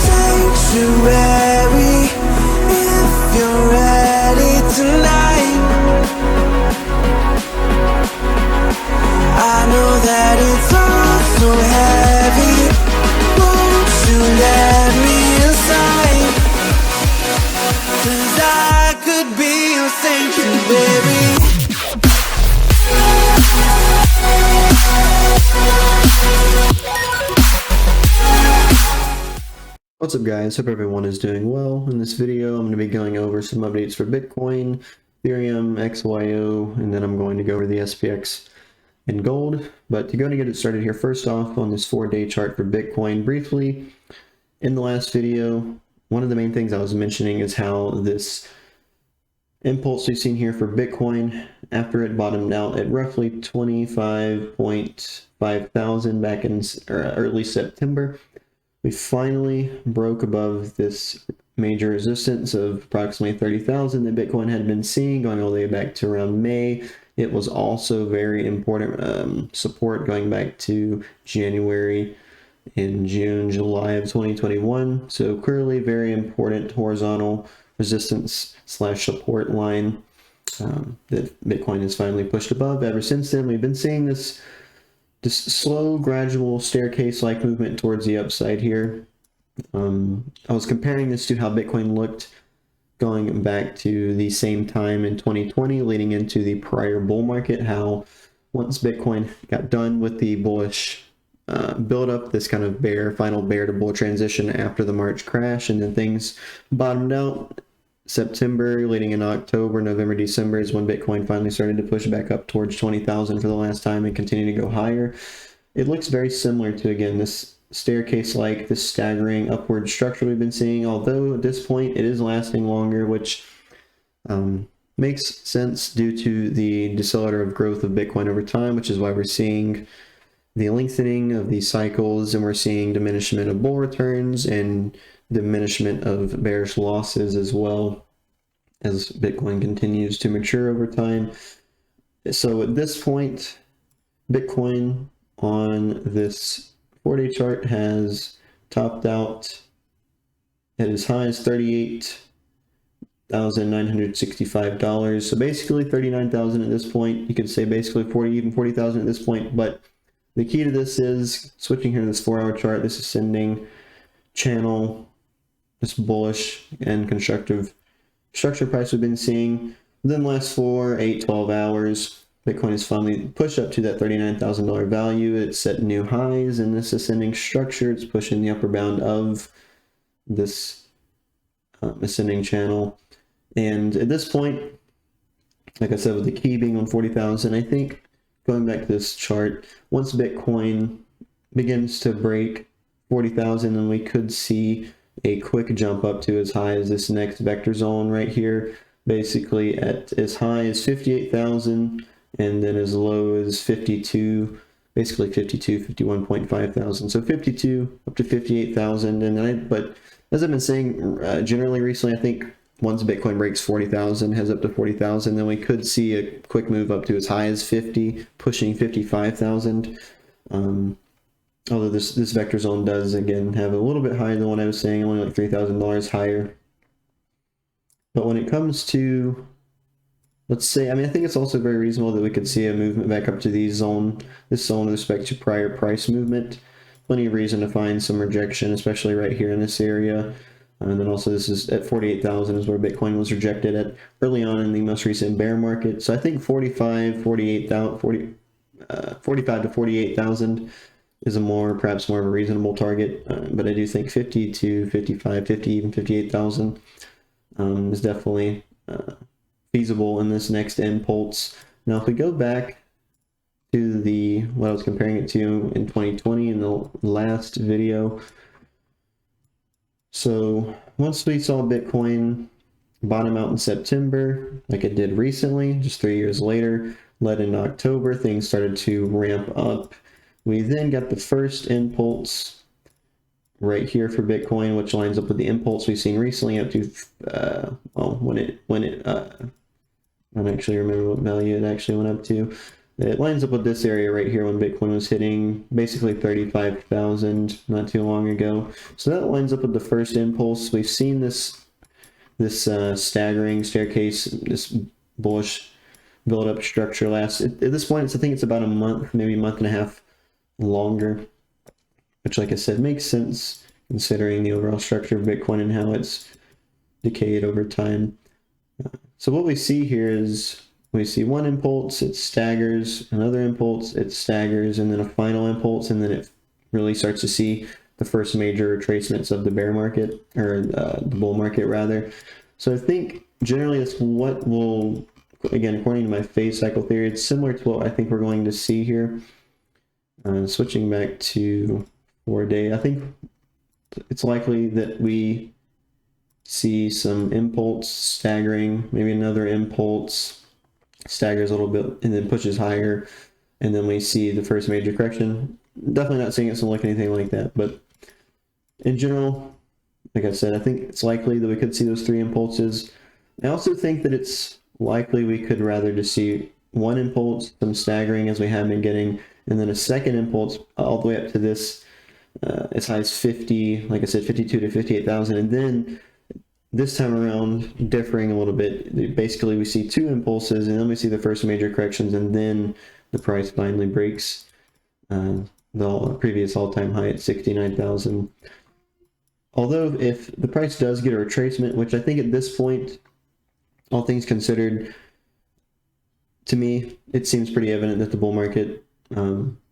sanctuary if you're ready tonight. I know that it's all so heavy. Won't you let me inside? 'Cause I could be your sanctuary. What's up guys, hope everyone is doing well. In this video I'm going to be going over some updates for Bitcoin, Ethereum, XYO, and then I'm going to go over the SPX and gold. But to go and get it started here, first off on this 4-day chart for Bitcoin briefly, in the last video, one of the main things I was mentioning is how this impulse we've seen here for Bitcoin, after it bottomed out at roughly 25.5 thousand back in early September, we finally broke above this major resistance of approximately 30,000 that Bitcoin had been seeing going all the way back to around May. It was also very important support going back to January and June, July of 2021. So clearly very important horizontal resistance slash support line that Bitcoin has finally pushed above. Ever since then, we've been seeing this slow, gradual staircase-like movement towards the upside here. I was comparing this to how Bitcoin looked going back to the same time in 2020, leading into the prior bull market, how once Bitcoin got done with the bullish build up, this kind of final bear to bull transition after the March crash, and then things bottomed out. September, leading in October, November, December is when Bitcoin finally started to push back up towards 20,000 for the last time and continue to go higher. It looks very similar to, again, this staircase-like, this staggering upward structure we've been seeing, although at this point it is lasting longer, which makes sense due to the decelerative growth of Bitcoin over time, which is why we're seeing the lengthening of these cycles, and we're seeing diminishment of bull returns and diminishment of bearish losses as well as Bitcoin continues to mature over time. So at this point, Bitcoin on this 4-day chart has topped out at as high as $38,965. So basically 39,000 at this point. You could say basically 40,000 at this point. But the key to this is switching here to this 4-hour chart, this ascending channel, this bullish and constructive structure price we've been seeing. Within the last 4, 8, 12 hours, Bitcoin has finally pushed up to that $39,000 value. It's set new highs in this ascending structure. It's pushing the upper bound of this ascending channel. And at this point, like I said, with the key being on 40,000, I think going back to this chart, once Bitcoin begins to break 40,000, then we could see a quick jump up to as high as this next vector zone right here, basically at as high as 58,000 and then as low as 52, basically 51.5 thousand. So 52 up to 58,000. And but as I've been saying, generally recently, I think once Bitcoin breaks 40,000, has up to 40,000, then we could see a quick move up to as high as 50, pushing 55,000. Although this vector zone does, again, have a little bit higher than what I was saying, only like $3,000 higher. But when it comes to, let's say, I think it's also very reasonable that we could see a movement back up to this zone with respect to prior price movement. Plenty of reason to find some rejection, especially right here in this area. And then also this is at 48,000 is where Bitcoin was rejected at early on in the most recent bear market. So I think 45 to 48,000 is perhaps more of a reasonable target, but I do think 50 to 55, 50, even 58,000 is definitely feasible in this next impulse. Now, if we go back to what I was comparing it to in 2020 in the last video, so once we saw Bitcoin bottom out in September, like it did recently, just 3 years later, led in October, things started to ramp up. We then got the first impulse right here for Bitcoin, which lines up with the impulse we've seen recently up to, I don't actually remember what value it actually went up to. It lines up with this area right here when Bitcoin was hitting basically 35,000 not too long ago. So that lines up with the first impulse. We've seen this staggering staircase, this bullish build-up structure last. At this point, I think it's about a month, maybe a month and a half longer, which, like I said, makes sense considering the overall structure of Bitcoin and how it's decayed over time. So what we see here is we see one impulse, it staggers, another impulse, it staggers, and then a final impulse, and then it really starts to see the first major retracements of the bear market, or the bull market rather. So I think generally it's what will, again, according to my phase cycle theory, it's similar to what I think we're going to see here. Switching back to 4-day, I think it's likely that we see some impulse staggering, maybe another impulse, staggers a little bit and then pushes higher, and then we see the first major correction. Definitely not saying it's going to look anything like that, but in general, like I said, I think it's likely that we could see those 3 impulses. I also think that it's likely we could rather just see one impulse, some staggering as we have been getting, and then a second impulse all the way up to this as high as 50, like I said, 52 to 58,000, and then this time around differing a little bit. Basically, we see 2 impulses, and then we see the first major corrections, and then the price finally breaks the previous all-time high at 69,000. Although if the price does get a retracement, which I think at this point, all things considered, to me, it seems pretty evident that the bull market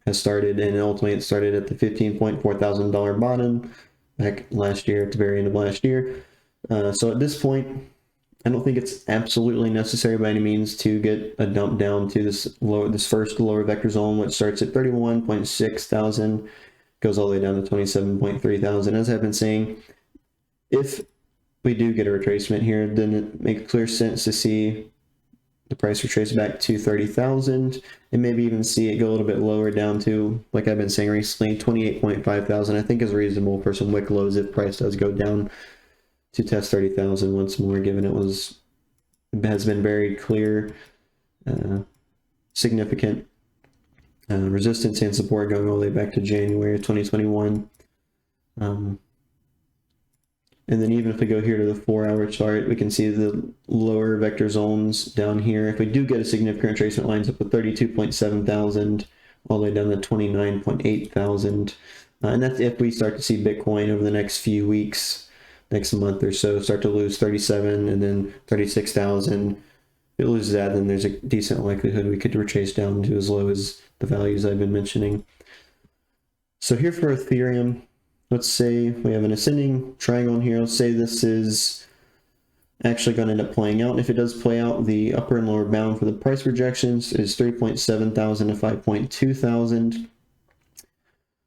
has started, and ultimately it started at the $15.4 thousand bottom back last year, at the very end of last year. So at this point, I don't think it's absolutely necessary by any means to get a dump down to this first lower vector zone, which starts at 31.6 thousand, goes all the way down to 27.3 thousand. As I've been saying, if we do get a retracement here, then it makes clear sense to see the price retrace back to 30,000, and maybe even see it go a little bit lower down to, like I've been saying recently, 28.5 thousand. I think is reasonable for some wick lows if price does go down to test 30,000 once more, given it has been very clear, significant resistance and support going all the way back to January of 2021. And then even if we go here to the 4-hour chart, we can see the lower vector zones down here. If we do get a significant retracement, lines up with 32.7 thousand all the way down to 29.8 thousand. And that's if we start to see Bitcoin over the next few weeks, next month or so, start to lose 37 and then 36,000. If it loses that, then there's a decent likelihood we could retrace down to as low as the values I've been mentioning. So here for Ethereum, let's say we have an ascending triangle in here. Let's say this is actually going to end up playing out. If it does play out, the upper and lower bound for the price projections is 3.7 thousand to 5.2 thousand.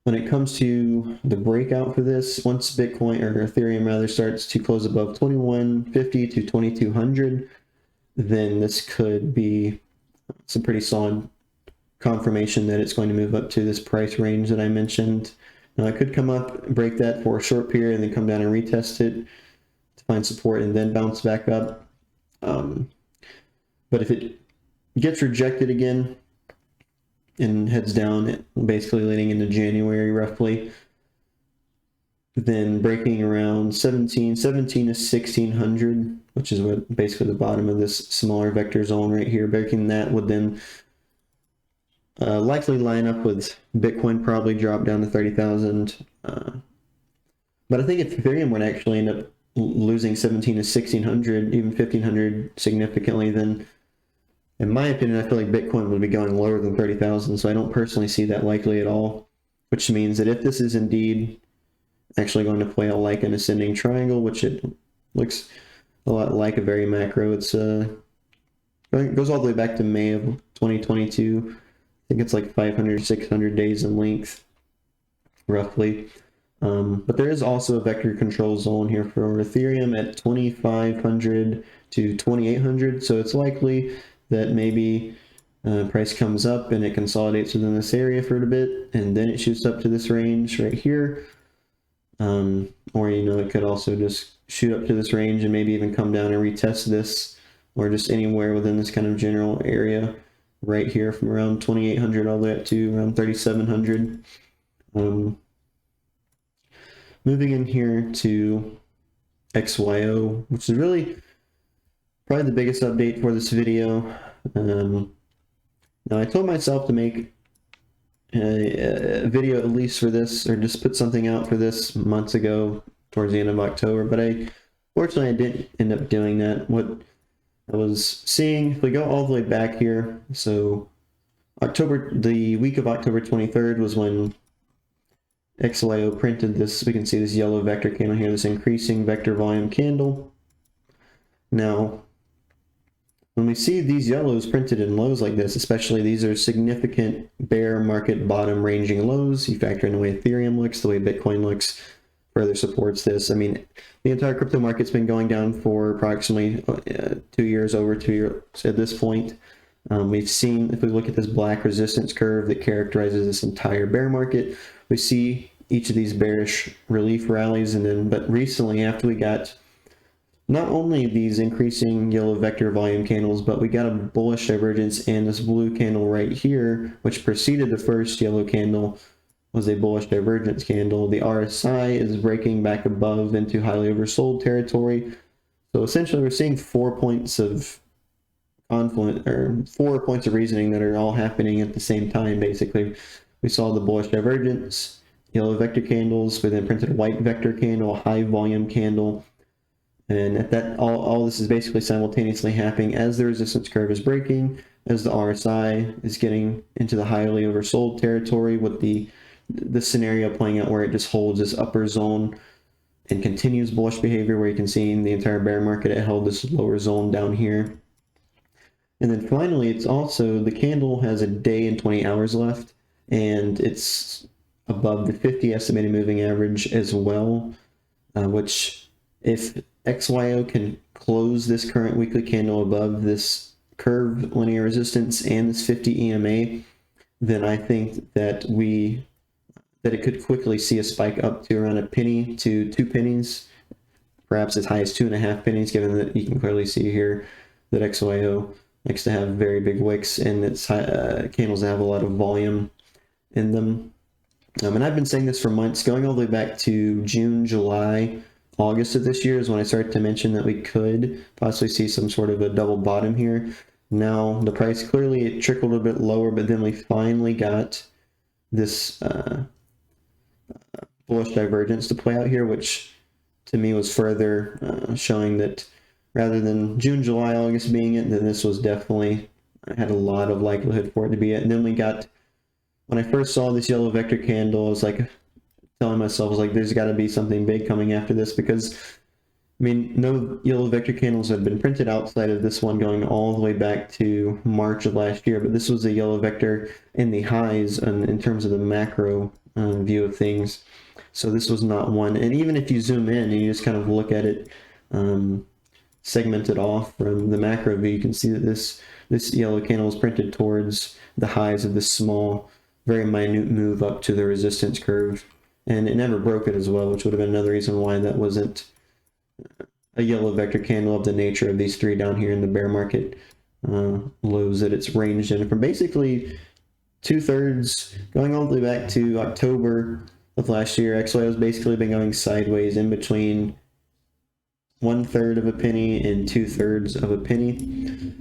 When it comes to the breakout for this, once Bitcoin, or Ethereum rather, starts to close above 2150 to 2200, then this could be some pretty solid confirmation that it's going to move up to this price range that I mentioned. Now it could come up, break that for a short period, and then come down and retest it to find support and then bounce back up. But if it gets rejected again and heads down, basically leading into January roughly, then breaking around 17 to 1600, which is what basically the bottom of this smaller vector zone right here, breaking that would then likely line up with Bitcoin probably drop down to 30,000. But I think if Ethereum would actually end up losing 17 to 1600, even 1500 significantly, then in my opinion, I feel like Bitcoin would be going lower than 30,000. So I don't personally see that likely at all, which means that if this is indeed actually going to play out like an ascending triangle, which it looks a lot like a very macro, it goes all the way back to May of 2022. I think it's like 500, 600 days in length, roughly. But there is also a vector control zone here for Ethereum at 2,500 to 2,800. So it's likely that maybe price comes up and it consolidates within this area for a bit, and then it shoots up to this range right here. Or, it could also just shoot up to this range and maybe even come down and retest this, or just anywhere within this kind of general area right here from around 2,800 all the way up to around 3,700. Moving in here to XYO, which is really probably the biggest update for this video. Now I told myself to make a video at least for this, or just put something out for this months ago towards the end of October, but fortunately I didn't end up doing that. What I was seeing, if we go all the way back here, so the week of October 23rd was when XYO printed this. We can see this yellow vector candle here, this increasing vector volume candle. Now, when we see these yellows printed in lows like this, especially these are significant bear market bottom ranging lows. You factor in the way Ethereum looks, the way Bitcoin looks, further supports this. I mean, the entire crypto market's been going down for approximately 2 years, over 2 years at this point. We've seen, if we look at this black resistance curve that characterizes this entire bear market, we see each of these bearish relief rallies, and then, but recently, after we got not only these increasing yellow vector volume candles, but we got a bullish divergence, and this blue candle right here, which preceded the first yellow candle, was a bullish divergence candle. The RSI is breaking back above into highly oversold territory. So essentially we're seeing 4 points of confluence, or 4 points of reasoning that are all happening at the same time. Basically, we saw the bullish divergence, yellow vector candles, we then printed a white vector candle, a high volume candle, and at that, all this is basically simultaneously happening as the resistance curve is breaking, as the RSI is getting into the highly oversold territory, with the scenario playing out where it just holds this upper zone and continues bullish behavior, where you can see in the entire bear market it held this lower zone down here. And then finally, it's also, the candle has a day and 20 hours left, and it's above the 50 estimated moving average as well, which, if XYO can close this current weekly candle above this curve linear resistance and this 50 EMA, then I think that it could quickly see a spike up to around a penny to 2 pennies, perhaps as high as 2.5 pennies, given that you can clearly see here that XYO likes to have very big wicks, and its candles have a lot of volume in them. And I've been saying this for months, going all the way back to June, July, August of this year is when I started to mention that we could possibly see some sort of a double bottom here. Now the price, clearly it trickled a bit lower, but then we finally got this bullish divergence to play out here, which to me was further showing that rather than June, July, August being it, then this was definitely, had a lot of likelihood for it to be it. And then we got, when I first saw this yellow vector candle, I was like telling myself, I was like, there's got to be something big coming after this, because I mean, no yellow vector candles have been printed outside of this one going all the way back to March of last year, but this was a yellow vector in the highs in terms of the macro view of things. So this was not one, and even if you zoom in and you just kind of look at it segmented off from the macro view, you can see that this yellow candle is printed towards the highs of this small, very minute move up to the resistance curve. And it never broke it as well, which would have been another reason why that wasn't a yellow vector candle of the nature of these three down here in the bear market lows that it's ranged in. From basically 2/3, going all the way back to October of last year, XYO has basically been going sideways in between 1/3 of a penny and 2/3 of a penny.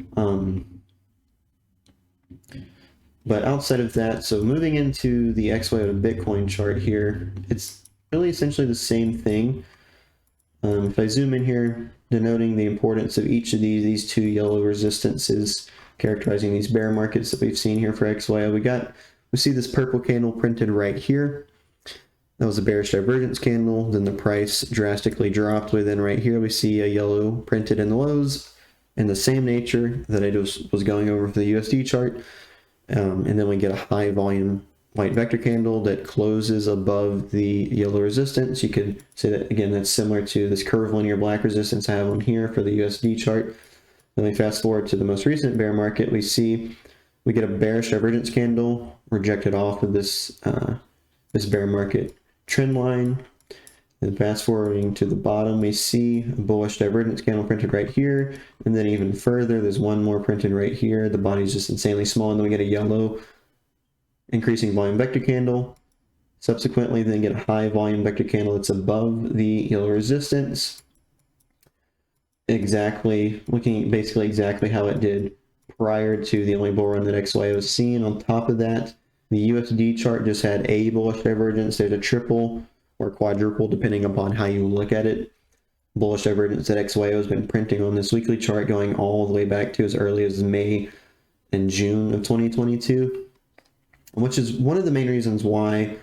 But outside of that, so moving into the XYO to Bitcoin chart here, it's really essentially the same thing. If I zoom in here, denoting the importance of each of these two yellow resistances characterizing these bear markets that we've seen here for XYO, we see this purple candle printed right here. That was a bearish divergence candle, then the price drastically dropped. Then right here we see a yellow printed in the lows in the same nature that I just was going over for the USD chart. And then we get a high volume white vector candle that closes above the yellow resistance. You could say that, again, that's similar to this curve linear black resistance I have on here for the USD chart. Then we fast forward to the most recent bear market, we get a bearish divergence candle rejected off of this bear market trend line. And fast forwarding to the bottom, we see a bullish divergence candle printed right here. And then even further, there's one more printed right here. The body's just insanely small. And then we get a yellow increasing volume vector candle. Subsequently, then get a high volume vector candle that's above the yellow resistance. Looking basically exactly how it did prior to the only bull run that XYO was seeing. On top of that, the USD chart just had a bullish divergence. There's a triple or quadruple, depending upon how you look at it. Bullish divergence that XYO has been printing on this weekly chart going all the way back to as early as May and June of 2022, which is one of the main reasons why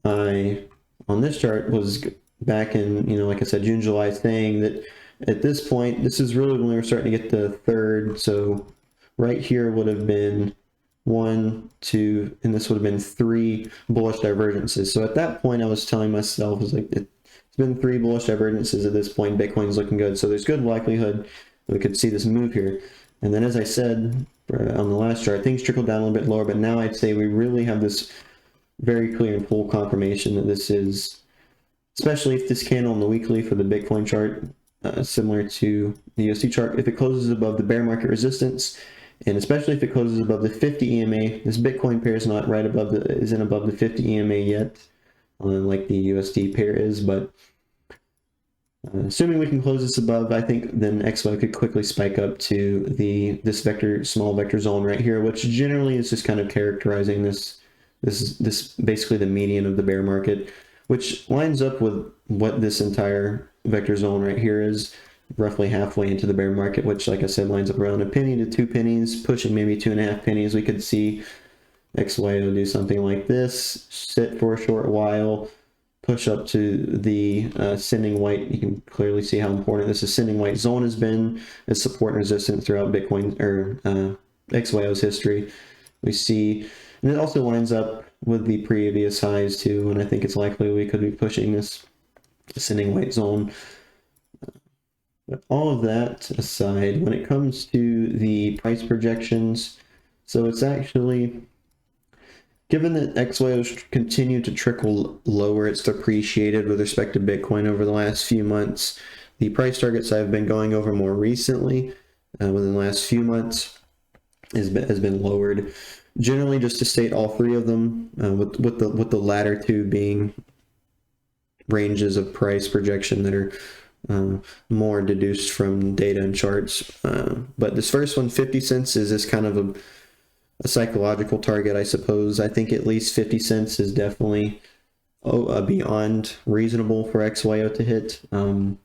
I, on this chart, was back in, like I said, June, July, saying that at this point, this is really when we were starting to get the third. So right here would have been 1, 2, and this would have been 3 bullish divergences. So at that point, I was telling myself, it's been 3 bullish divergences at this point. Bitcoin's looking good. So there's good likelihood that we could see this move here. And then, as I said on the last chart, things trickled down a little bit lower, but now I'd say we really have this very clear and full confirmation that this is, especially if this candle on the weekly for the Bitcoin chart, similar to the USD chart, if it closes above the bear market resistance, and especially if it closes above the 50 EMA, this Bitcoin pair is not right above isn't above the 50 EMA yet, like the USD pair is, but assuming we can close this above, I think then XY could quickly spike up to this small vector zone right here, which generally is just kind of characterizing this basically the median of the bear market, which lines up with what this entire vector zone right here is, roughly halfway into the bear market, which, like I said, lines up around 1 penny to 2 pennies, pushing maybe 2.5 pennies. We could see XYO do something like this, sit for a short while, push up to the ascending white. You can clearly see how important this ascending white zone has been as support and resistance throughout Bitcoin or XYO's history. We see, and it also lines up with the previous highs too, and I think it's likely we could be pushing this ascending white zone. But all of that aside, when it comes to the price projections, so it's actually, given that XYO's continued to trickle lower, it's depreciated with respect to Bitcoin over the last few months. The price targets I've been going over more recently, within the last few months, has been lowered. Generally, just to state all 3 of them, with the latter 2 being ranges of price projection that are more deduced from data and charts. But this first one, 50 cents, is this kind of a psychological target, I suppose. I think at least 50 cents is definitely beyond reasonable for XYO to hit. And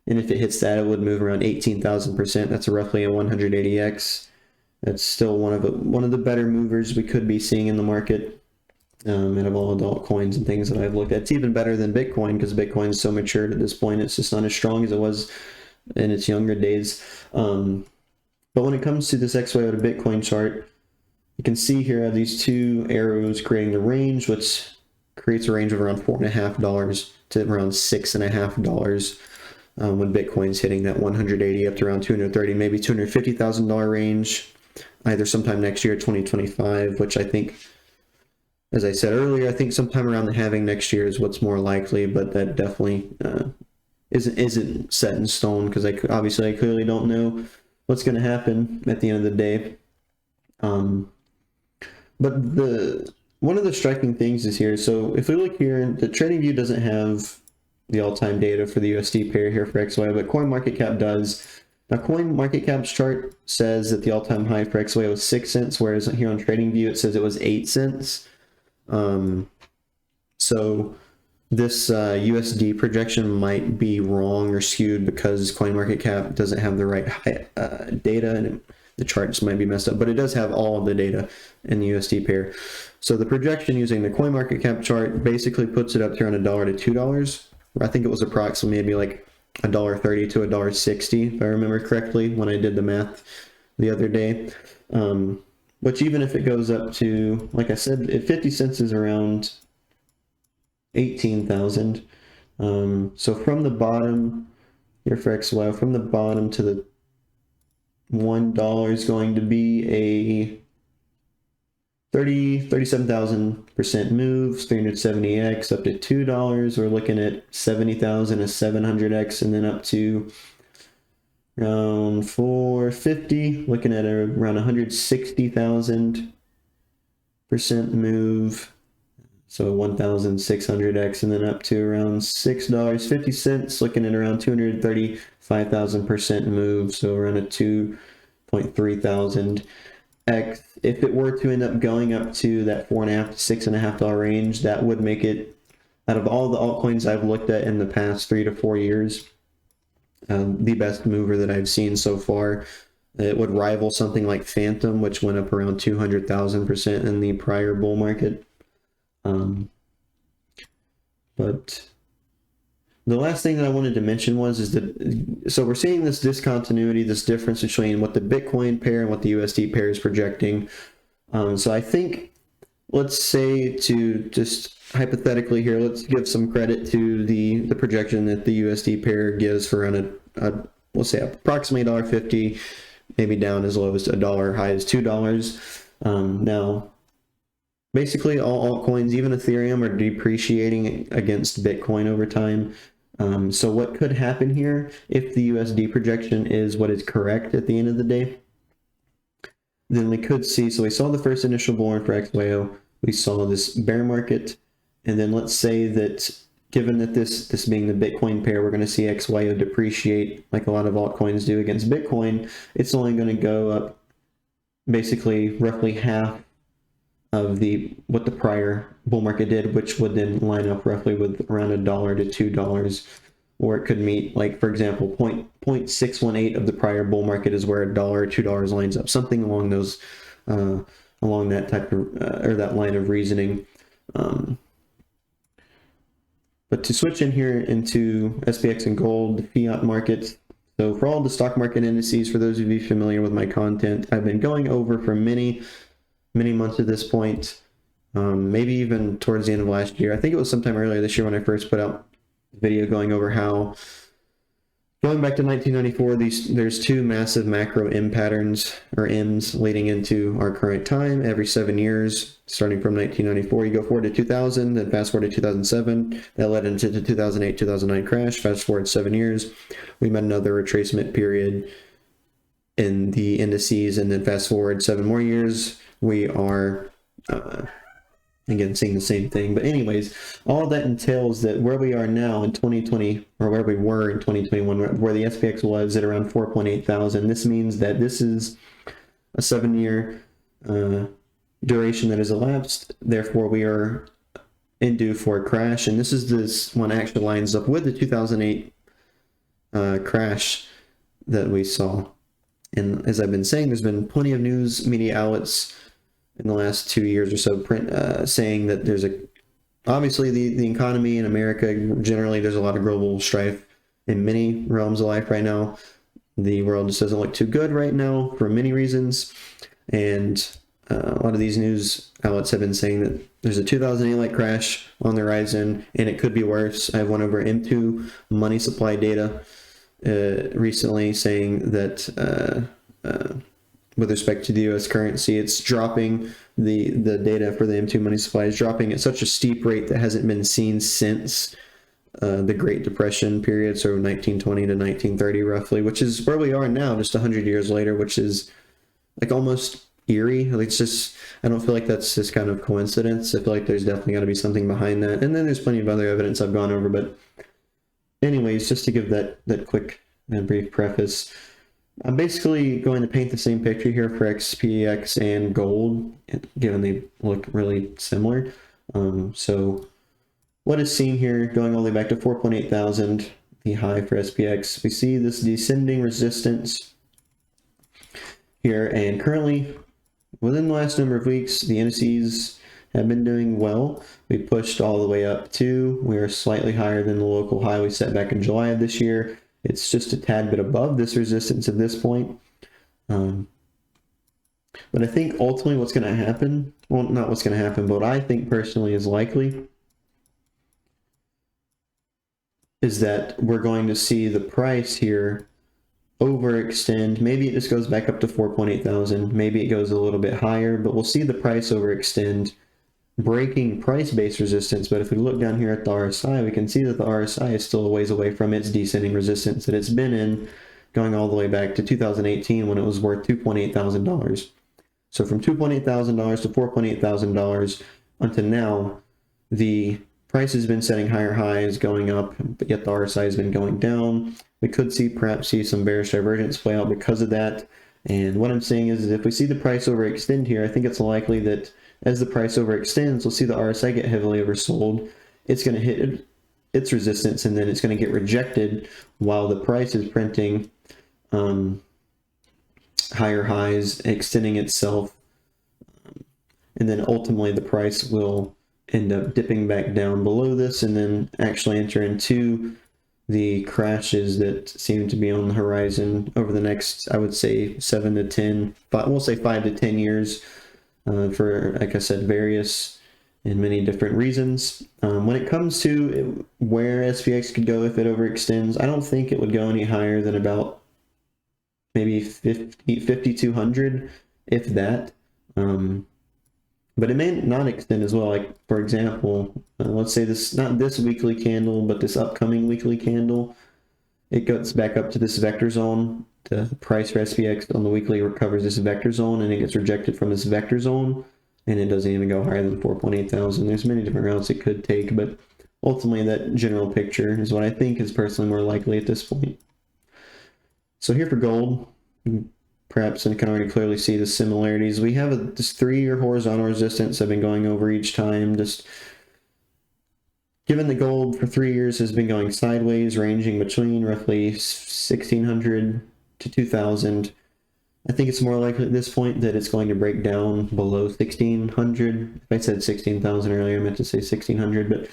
if it hits that, it would move around 18,000%. That's roughly a 180x. That's still one of the better movers we could be seeing in the market. Out of all adult coins and things that I've looked at, it's even better than Bitcoin because Bitcoin is so matured at this point. It's just not as strong as it was in its younger days. But when it comes to this XYO to Bitcoin chart, you can see here I have these 2 arrows creating the range, which creates a range of around $4.50 to around $6.50 when Bitcoin's hitting that 180 up to around 230, maybe $250,000 range, either sometime next year, 2025, which I think, as I said earlier, I think sometime around the halving next year is what's more likely, but that definitely isn't set in stone because I clearly don't know what's going to happen at the end of the day. But one of the striking things is here. So if we look here, the TradingView doesn't have the all-time data for the USD pair here for XYO, but CoinMarketCap does. Now, CoinMarketCap's chart says that the all-time high for XYO was 6 cents, whereas here on TradingView it says it was 8 cents. So this USD projection might be wrong or skewed because CoinMarketCap doesn't have the right data, and the charts might be messed up, but it does have all of the data in the USD pair. So the projection using the CoinMarketCap chart basically puts it up to around $1 to $2. I think it was approximately maybe like $1.30 to $1.60, if I remember correctly, when I did the math the other day. Which even if it goes up to, like I said, if 50 cents is around 18,000. So from the bottom here for XYO, from the bottom to the $1 is going to be a 37,000% moves, 370x up to $2. We're looking at 70,000 as 700x, and then up to around 450, looking at around 160,000% move, so 1,600x, and then up to around $6.50, looking at around 235,000% move, so around a 2.3 thousand X. If it were to end up going up to that $4.5 to $6.5 range, that would make it, out of all the altcoins I've looked at in the past 3 to 4 years, the best mover that I've seen so far. It would rival something like Phantom, which went up around 200,000% in the prior bull market. But the last thing that I wanted to mention is that, so we're seeing this discontinuity, this difference between what the Bitcoin pair and what the USD pair is projecting. So I think, let's say, to just hypothetically here, let's give some credit to the projection that the USD pair gives for around let's say approximately $1.50, maybe down as low as $1, high as $2. Now, basically all altcoins, even Ethereum, are depreciating against Bitcoin over time. So what could happen here if the USD projection is what is correct at the end of the day? Then we could see, so we saw the first initial bull run for XYO, we saw this bear market, and then let's say that given that this being the Bitcoin pair, we're going to see XYO depreciate like a lot of altcoins do against Bitcoin. It's only going to go up basically roughly half of what the prior bull market did, which would then line up roughly with around $1 to $2, or it could meet, like, for example, 0.618 of the prior bull market is where $1 or $2 lines up, something along those along that type of or that line of reasoning. But to switch in here into SPX and gold, the fiat market. So for all the stock market indices, for those of you familiar with my content, I've been going over for many months at this point, maybe even towards the end of last year. I think it was sometime earlier this year when I first put out a video going over how, going back to 1994, there's two massive macro M patterns, or M's, leading into our current time. Every 7 years, starting from 1994, you go forward to 2000, then fast forward to 2007. That led into the 2008-2009 crash. Fast forward 7 years, we met another retracement period in the indices, and then fast forward 7 more years, we are again seeing the same thing. But anyways, all that entails that where we are now in 2020, or where we were in 2021, where the SPX was at around 4.8 thousand, this means that this is a 7-year duration that has elapsed. Therefore, we are in due for a crash, and this one actually lines up with the 2008 crash that we saw. And as I've been saying, there's been plenty of news media outlets in the last 2 years or so saying that there's obviously the economy in America, generally there's a lot of global strife in many realms of life right now. The world just doesn't look too good right now for many reasons, and a lot of these news outlets have been saying that there's a 2008-like crash on the horizon, and it could be worse. I have one over M2 money supply data recently saying that with respect to the U.S. currency, it's dropping, the data for the M2 money supply is dropping at such a steep rate that hasn't been seen since the Great Depression period, so 1920 to 1930 roughly, which is where we are now, just 100 years later, which is like almost eerie. Like, it's just, I don't feel like that's just kind of coincidence. I feel like there's definitely got to be something behind that. And then there's plenty of other evidence I've gone over, but anyways, just to give that quick and brief preface, I'm basically going to paint the same picture here for SPX and gold, given they look really similar. So what is seen here, going all the way back to 4.8 thousand, the high for SPX, we see this descending resistance here, and currently, within the last number of weeks, the indices have been doing well. We pushed all the way up to, we are slightly higher than the local high we set back in July of this year. It's just a tad bit above this resistance at this point. But I think ultimately what's going to happen, well, not what's going to happen, but what I think personally is likely is that we're going to see the price here overextend. Maybe it just goes back up to 4.8 thousand. Maybe it goes a little bit higher, but we'll see the price overextend, breaking price-based resistance. But if we look down here at the RSI, we can see that the RSI is still a ways away from its descending resistance that it's been in, going all the way back to 2018 when it was worth $2.8 thousand. So from $2.8 thousand to $4.8 thousand until now, the price has been setting higher highs, going up, but yet the RSI has been going down. We could perhaps see some bearish divergence play out because of that. And what I'm saying is if we see the price overextend here, I think it's likely that as the price overextends, we'll see the RSI get heavily oversold. It's going to hit its resistance, and then it's going to get rejected while the price is printing higher highs, extending itself. And then ultimately the price will end up dipping back down below this and then actually enter into the crashes that seem to be on the horizon over the next, I would say, 7 to 10, we'll say 5 to 10 years for, like I said, various and many different reasons. When it comes to where SPX could go if it overextends, I don't think it would go any higher than about maybe 5,200, if that. But it may not extend as well. Like, for example, let's say this, not this weekly candle, but this upcoming weekly candle, it goes back up to this vector zone. The price for SPX on the weekly recovers this vector zone, and it gets rejected from this vector zone, and it doesn't even go higher than 4.8 thousand. There's many different routes it could take, but ultimately that general picture is what I think is personally more likely at this point. So here for gold, perhaps I can already clearly see the similarities. We have this 3-year horizontal resistance I've been going over each time. Just given the gold for 3 years has been going sideways, ranging between roughly 1,600 to 2,000. I think it's more likely at this point that it's going to break down below 1,600. If I said 16,000 earlier, I meant to say 1,600, but I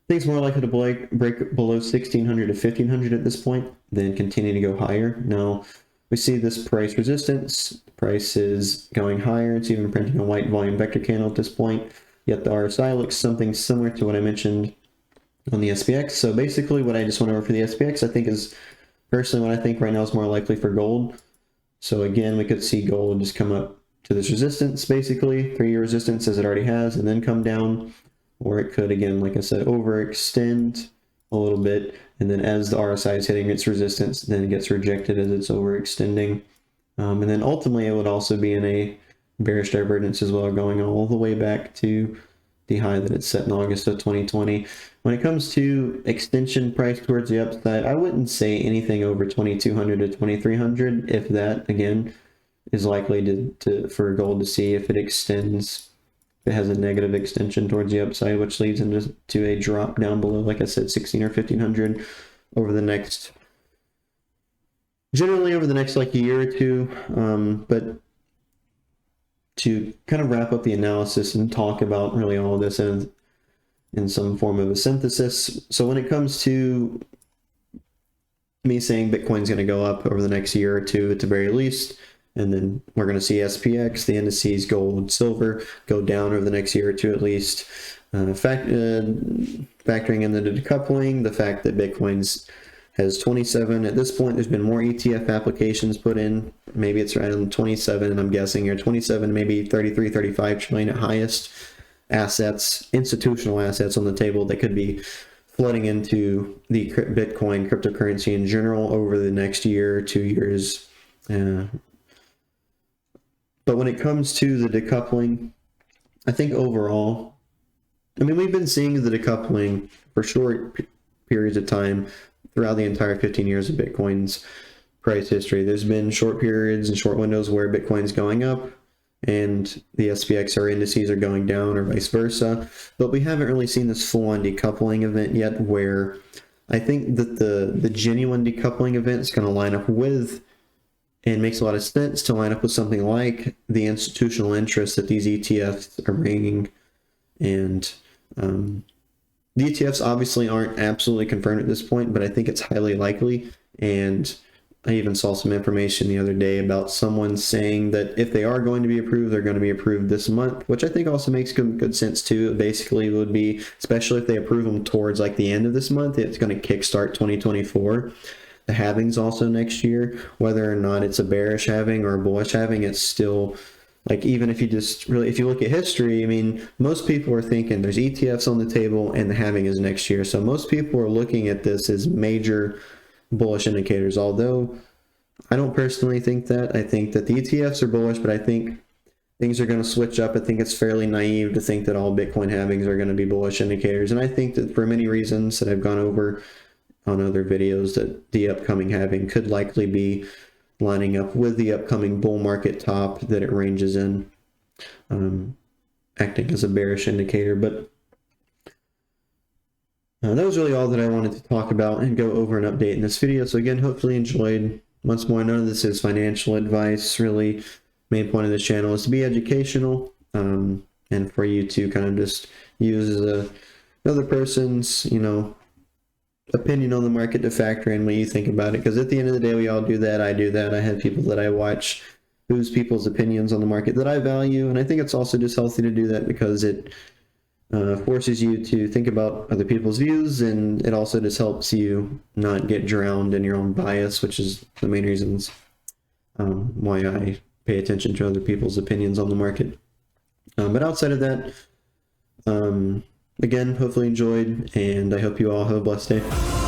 think it's more likely to break below 1,600 to 1,500 at this point, then continue to go higher. Now, we see this price resistance. The price is going higher. It's even printing a white volume vector candle at this point. Yet the RSI looks something similar to what I mentioned on the SPX. So basically what I just went over for the SPX, I think is personally what I think right now is more likely for gold. So again, we could see gold just come up to this resistance, basically, 3-year resistance as it already has, and then come down. Or it could, again, like I said, overextend a little bit, and then as the RSI is hitting its resistance, then it gets rejected as it's overextending. And then ultimately it would also be in a bearish divergence as well, going all the way back to the high that it set in August of 2020. When it comes to extension price towards the upside, I wouldn't say anything over 2,200 to 2,300, if that, again, is likely for gold to see if it extends. It has a negative extension towards the upside, which leads into a drop down below, like I said, 16 or 1500 over the next, generally over the next like a year or two. But to kind of wrap up the analysis and talk about really all of this in some form of a synthesis. So when it comes to me saying Bitcoin's going to go up over the next year or two at the very least, and then we're going to see SPX, the indices, gold, silver, go down over the next year or two at least. Factoring in the decoupling, the fact that Bitcoin's has 27. At this point, there's been more ETF applications put in. Maybe it's around 27, I'm guessing here. 27, maybe 33, 35 trillion at highest assets, institutional assets on the table that could be flooding into the Bitcoin cryptocurrency in general over the next year or 2 years. But when it comes to the decoupling, I think overall, I mean, we've been seeing the decoupling for short periods of time throughout the entire 15 years of Bitcoin's price history. There's been short periods and short windows where Bitcoin's going up and the SPX or indices are going down or vice versa. But we haven't really seen this full-on decoupling event yet, where I think that the genuine decoupling event is going to line up with, and makes a lot of sense to line up with, something like the institutional interest that these ETFs are bringing. And the ETFs obviously aren't absolutely confirmed at this point, but I think it's highly likely. And I even saw some information the other day about someone saying that if they are going to be approved, they're going to be approved this month, which I think also makes good sense too. Basically, it would be, especially if they approve them towards like the end of this month, it's going to kickstart 2024. the halvings also next year, whether or not it's a bearish halving or a bullish halving, it's still like, even if you just really, if you look at history, I mean, most people are thinking there's ETFs on the table and the halving is next year. So most people are looking at this as major bullish indicators, although I don't personally think that. I think that the ETFs are bullish, but I think things are going to switch up. I think it's fairly naive to think that all Bitcoin halvings are going to be bullish indicators. And I think that for many reasons that I've gone over on other videos, that the upcoming halving could likely be lining up with the upcoming bull market top that it ranges in, acting as a bearish indicator. But that was really all that I wanted to talk about and go over an update in this video. So again, hopefully you enjoyed. Once more, none of this is financial advice. Really, main point of this channel is to be educational, and for you to kind of just use another person's, you know, opinion on the market to factor in what you think about it. Because at the end of the day, we all do that. I do that. I have people that I watch whose people's opinions on the market that I value, and I think it's also just healthy to do that because it forces you to think about other people's views, and it also just helps you not get drowned in your own bias, which is the main reasons why I pay attention to other people's opinions on the market. But outside of that, again, hopefully enjoyed, and I hope you all have a blessed day.